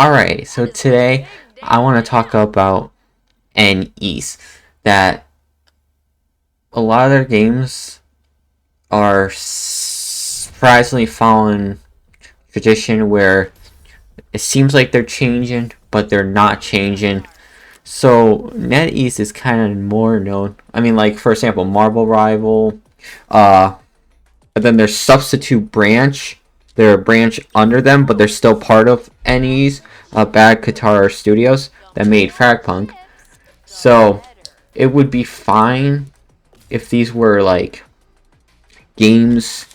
Alright, so today I want to talk about NEase. That a lot of their games are surprisingly following tradition where it seems like they're changing, but they're not changing. So NetEase is kind of more known. I mean, like for example, Marble Rival, uh, and then there's Substitute Branch. They're a branch under them, but they're still part of NEase, Bad Guitar Studios that made Fragpunk. So it would be fine if these were like games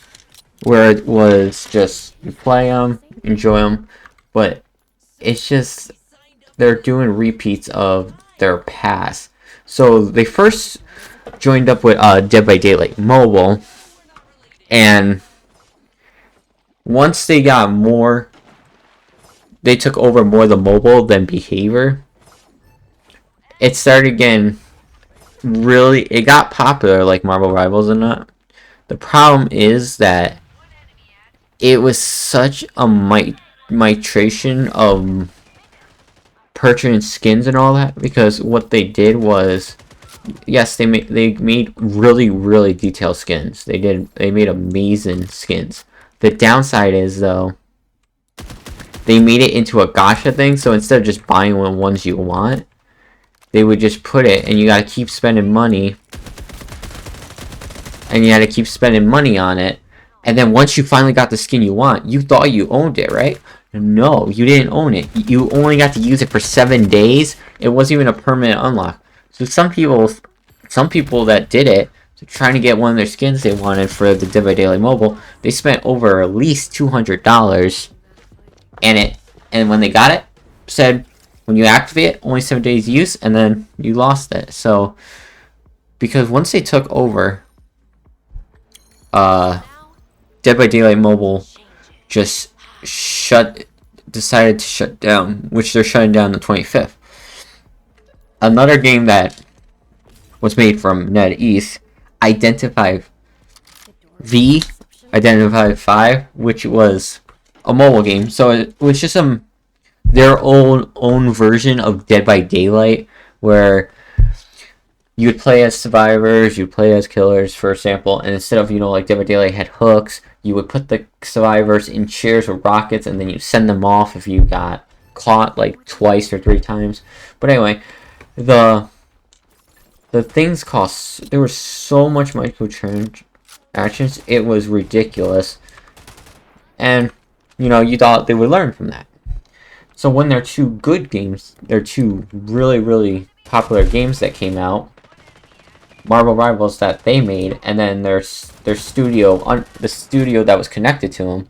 where it was just you play them, enjoy them, but it's just they're doing repeats of their past. So they first joined up with Dead by Daylight Mobile, and once they got more, they took over more the mobile than behavior. It started getting really, it got popular like Marvel Rivals and that. The problem is that it was such a migration of purchasing skins and all that, because what they did was, yes, they made really detailed skins. They made amazing skins. The downside is though, they made it into a gacha thing, so instead of just buying the ones you want, they would just put it, and you gotta keep spending money, and you had to keep spending money on it, and then once you finally got the skin you want, you thought you owned it, right? No, you didn't own it. You only got to use it for 7 days. It wasn't even a permanent unlock. So some people that did it, so trying to get one of their skins they wanted for the Dead by Daylight Mobile, they spent over at least $200, and when they got it, said when you activate it, only 7 days use, and then you lost it. So because once they took over, Dead by Daylight Mobile just decided to shut down, which they're shutting down the 25th. Another game that was made from NetEase, Identify Identify 5, which was a mobile game. So it was just their own version of Dead by Daylight, where you would play as survivors, you'd play as killers, for example, and instead of, like Dead by Daylight had hooks, you would put the survivors in chairs with rockets, and then you send them off if you got caught like twice or 3 times. But anyway, the things cost, there was so much microtransactions, it was ridiculous. And, you thought they would learn from that. So when they're two good games, they're two really popular games that came out, Marvel Rivals that they made, and then their studio, the studio that was connected to them,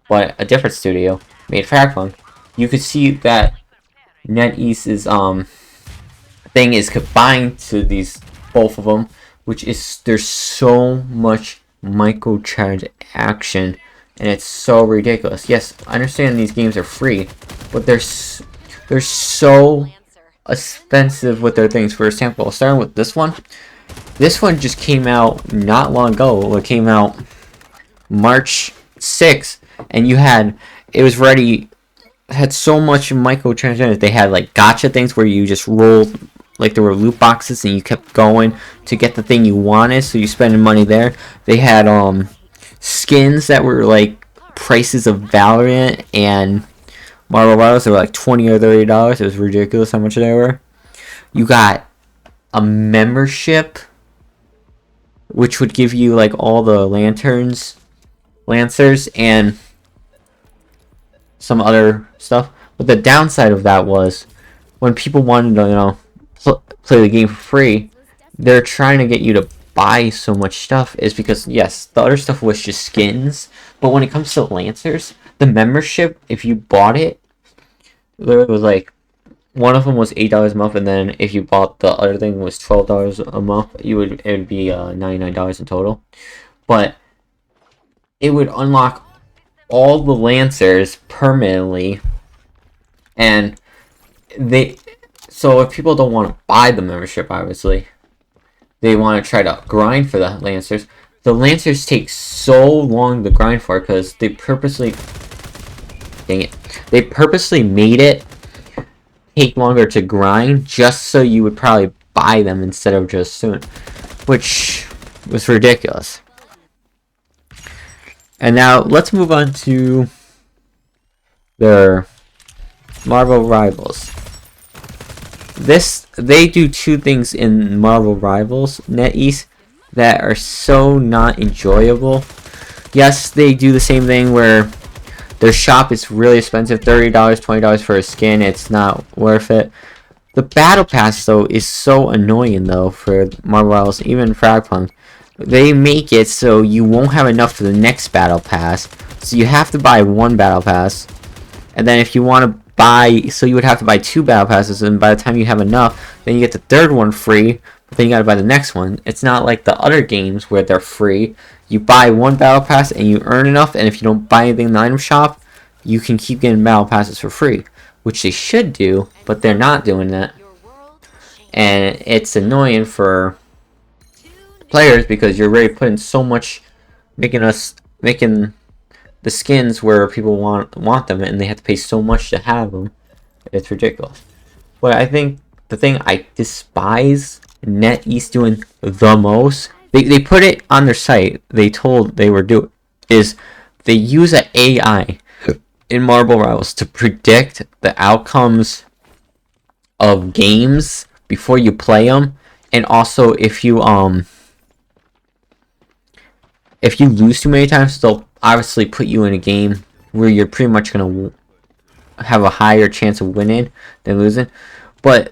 but a different studio, made Fragpunk. You could see that NetEase's thing is combined to both of them, which is there's so much microtransaction, and it's so ridiculous. Yes, I understand these games are free, but they're so expensive with their things. For example, starting with this one. This one just came out not long ago. It came out March 6th, and it was ready, had so much microtransactions. They had like gacha things where you just rolled, like there were loot boxes, and you kept going to get the thing you wanted, so you spending money there. They had skins that were like prices of Valorant and Marvel Rivals. They were like $20 or $30. It was ridiculous how much they were. You got a membership, which would give you like all the lancers, and some other stuff. But the downside of that was, when people wanted to, play the game for free, they're trying to get you to buy so much stuff, is because, yes, the other stuff was just skins, but when it comes to lancers, the membership, if you bought it, there was like, one of them was $8 a month, and then if you bought the other thing was $12 a month, it would be $99 in total. But it would unlock all the lancers permanently, and so if people don't want to buy the membership, obviously, they want to try to grind for the lancers. The lancers take so long to grind for, because they purposely dang it. They purposely made it take longer to grind just so you would probably buy them instead of just soon, which was ridiculous. And now let's move on to their Marvel Rivals. They do two things in Marvel Rivals NetEase that are so not enjoyable. Yes, they do the same thing where their shop is really expensive, $30, $20 for a skin. It's not worth it. The battle pass though is so annoying though for Marvel Rivals, even Fragpunk. They make it so you won't have enough for the next battle pass, so you have to buy one battle pass, and then if you want to buy, so you would have to buy two battle passes, and by the time you have enough, then you get the third one free, but then you gotta buy the next one. It's not like the other games where they're free. You buy one battle pass and you earn enough, and if you don't buy anything in the item shop, you can keep getting battle passes for free, which they should do, but they're not doing that. And it's annoying for players because you're already putting so much, making the skins where people want them, and they have to pay so much to have them. It's ridiculous. But I think the thing I despise NetEase doing the most, they put it on their site, they told they were doing, is they use an AI in Marvel Rivals to predict the outcomes of games before you play them, and also if you lose too many times, they'll obviously put you in a game where you're pretty much gonna have a higher chance of winning than losing. But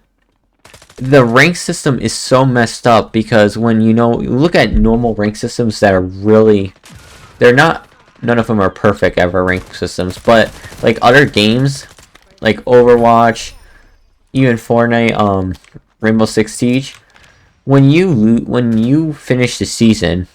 the rank system is so messed up because when you look at normal rank systems that are really, none of them are perfect ever rank systems, but like other games like Overwatch, even Fortnite, Rainbow Six Siege, when you finish the season,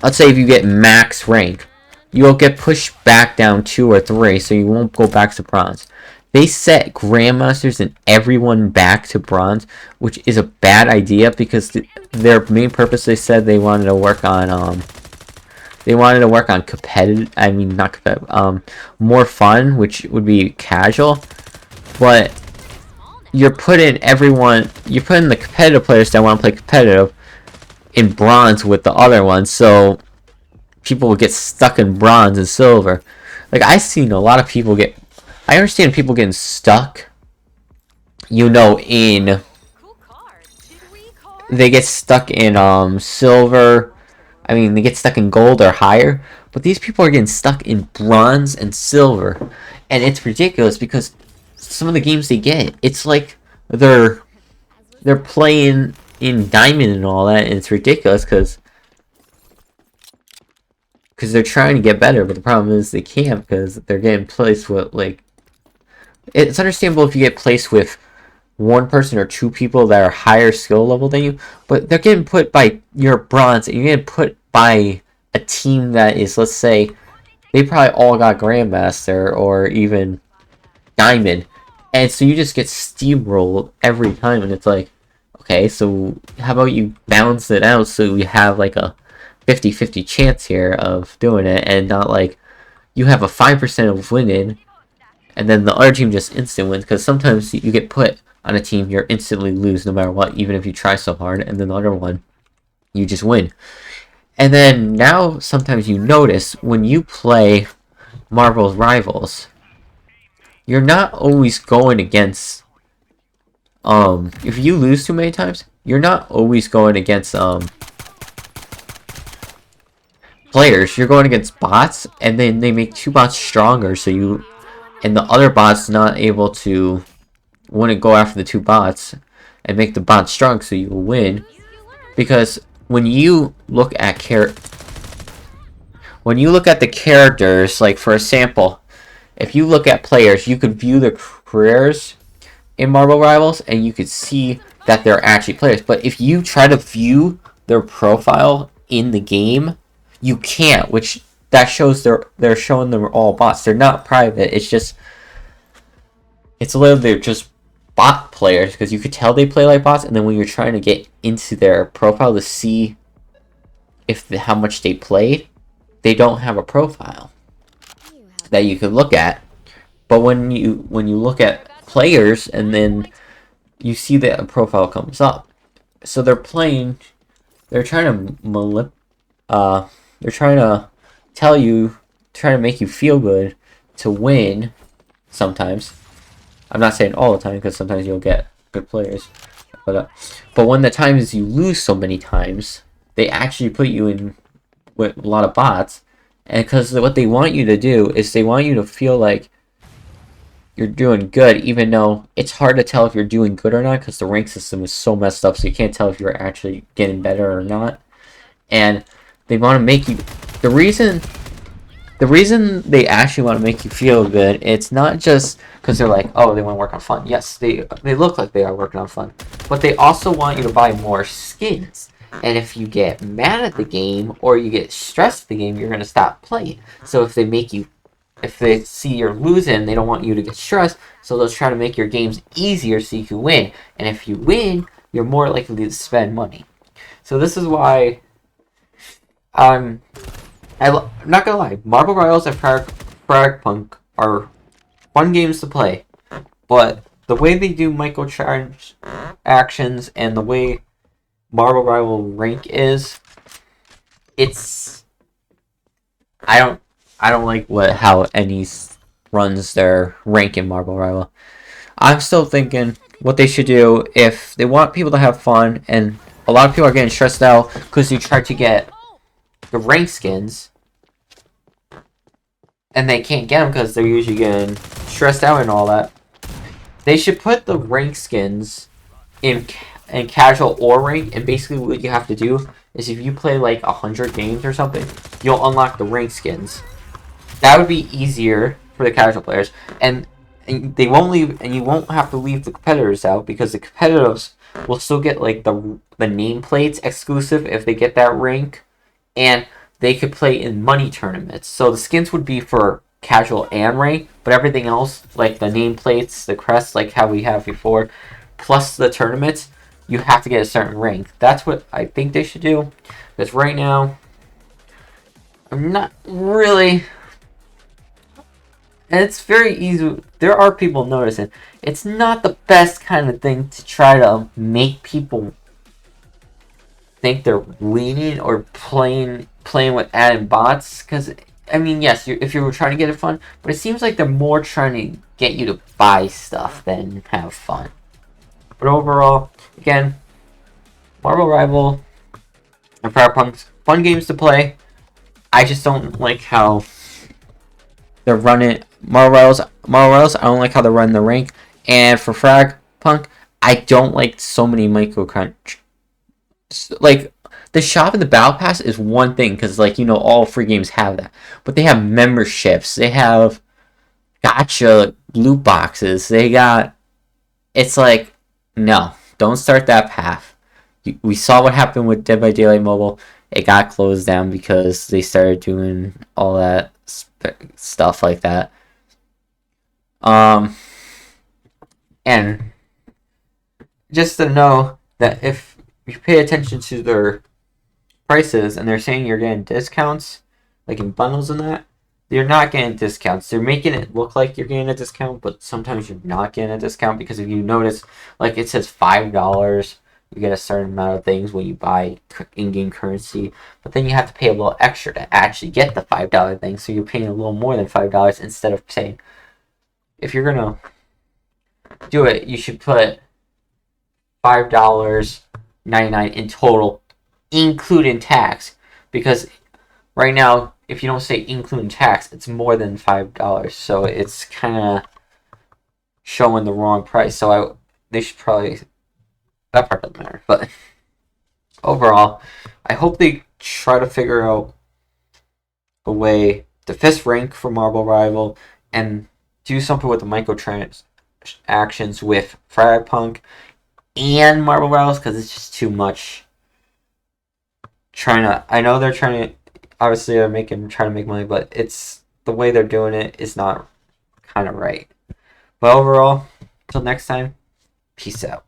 let's say if you get max rank, you'll get pushed back down 2 or 3, so you won't go back to bronze. They set Grandmasters and everyone back to bronze, which is a bad idea because their main purpose, they said they wanted to work on competitive, I mean not competitive, more fun, which would be casual, but you're putting the competitive players that want to play competitive in bronze with the other ones, so people will get stuck in bronze and silver. Like, I've seen a lot of people I understand people getting stuck, in, they get stuck in silver, I mean they get stuck in gold or higher, but these people are getting stuck in bronze and silver, and it's ridiculous because some of the games they get, it's like they're playing in diamond and all that, and it's ridiculous because they're trying to get better, but the problem is they can't because they're getting placed with, like, it's understandable if you get placed with one person or two people that are higher skill level than you, but they're getting put by your bronze, and you're getting put by a team that is, let's say, they probably all got Grandmaster or even Diamond, and so you just get steamrolled every time, and it's like, okay, so how about you balance it out so you have like a 50-50 chance here of doing it, and not like you have a 5% of winning and then the other team just instant wins, because sometimes you get put on a team you're instantly lose no matter what, even if you try so hard, and then the other one you just win. And then now sometimes you notice when you play Marvel's Rivals, you're not always going against if you lose too many times, you're not always going against players, you're going against bots, and then they make two bots stronger, so you and the other bot's not able to wouldn't go after the two bots and make the bot strong, so you will win. Because when you look at the characters, like for example, if you look at players, you could view their careers in Marvel Rivals and you could see that they're actually players. But if you try to view their profile in the game, you can't, which that shows they're showing them all bots. They're not private. It's literally they're just bot players, because you could tell they play like bots, and then when you're trying to get into their profile to see how much they played, they don't have a profile. that you could look at. But when you look at players and then you see that a profile comes up, so they're trying to they're trying to tell you, trying to make you feel good to win. Sometimes, I'm not saying all the time because sometimes you'll get good players, but when the times you lose so many times, they actually put you in with a lot of bots, and because what they want you to do is they want you to feel like you're doing good, even though it's hard to tell if you're doing good or not because the rank system is so messed up, so you can't tell if you're actually getting better or not. And they want to make you the reason they actually want to make you feel good, it's not just because they're like, oh, they want to work on fun. Yes, they look like they are working on fun, but they also want you to buy more skins. And if you get mad at the game or you get stressed at the game, you're gonna stop playing. So if they see you're losing, they don't want you to get stressed, so they'll try to make your games easier so you can win. And if you win, you're more likely to spend money. So this is why I'm not gonna lie, Marble Rivals and Frag Punk are fun games to play, but the way they do microtransactions and the way Marble Rival rank is, it's I don't like how NetEase runs their rank in Marble Rival. I'm still thinking what they should do if they want people to have fun, and a lot of people are getting stressed out because you try to get the rank skins and they can't get them because they're usually getting stressed out and all that. They should put the rank skins in casual or rank, and basically what you have to do is if you play like 100 games or something, you'll unlock the rank skins. That would be easier for the casual players, and they won't leave, and you won't have to leave the competitors out because the competitors will still get like the nameplates exclusive if they get that rank, and they could play in money tournaments. So the skins would be for casual and rank, but everything else, like the nameplates, the crests, like how we have before, plus the tournaments, you have to get a certain rank. That's what I think they should do. Because right now, I'm not really... And it's very easy. There are people noticing. It's not the best kind of thing to try to make people think they're leaning or playing with adding bots, because I mean, yes, if you were trying to get it fun, but it seems like they're more trying to get you to buy stuff than have fun. But overall, again, Marble Rival and Firepunk's fun games to play. I just don't like how they're running Marble Rivals. I don't like how they're running the rank, and for Frag Punk, I don't like so many microcrunch. Like, the shop and the battle pass is one thing, because, like, all free games have that. But they have memberships. They have gotcha loot boxes. It's like, no, don't start that path. We saw what happened with Dead by Daylight Mobile. It got closed down because they started doing all that stuff like that. And just to know that if you pay attention to their prices and they're saying you're getting discounts, like in bundles and that, you're not getting discounts. They're making it look like you're getting a discount, but sometimes you're not getting a discount, because if you notice, like, it says $5, you get a certain amount of things when you buy in-game currency, but then you have to pay a little extra to actually get the $5 thing, so you're paying a little more than $5 instead of saying, if you're gonna do it, you should put $5.99 in total, including tax, because right now, if you don't say including tax, it's more than $5, so it's kind of showing the wrong price. So they should probably, that part doesn't matter. But overall, I hope they try to figure out a way to fist rank for Marble Rival and do something with the microtransactions with Frag Punk and Marble Rivals, because it's just too much. I know they're trying to, obviously they're trying to make money, but it's the way they're doing it is not kind of right. But overall, until next time, peace out.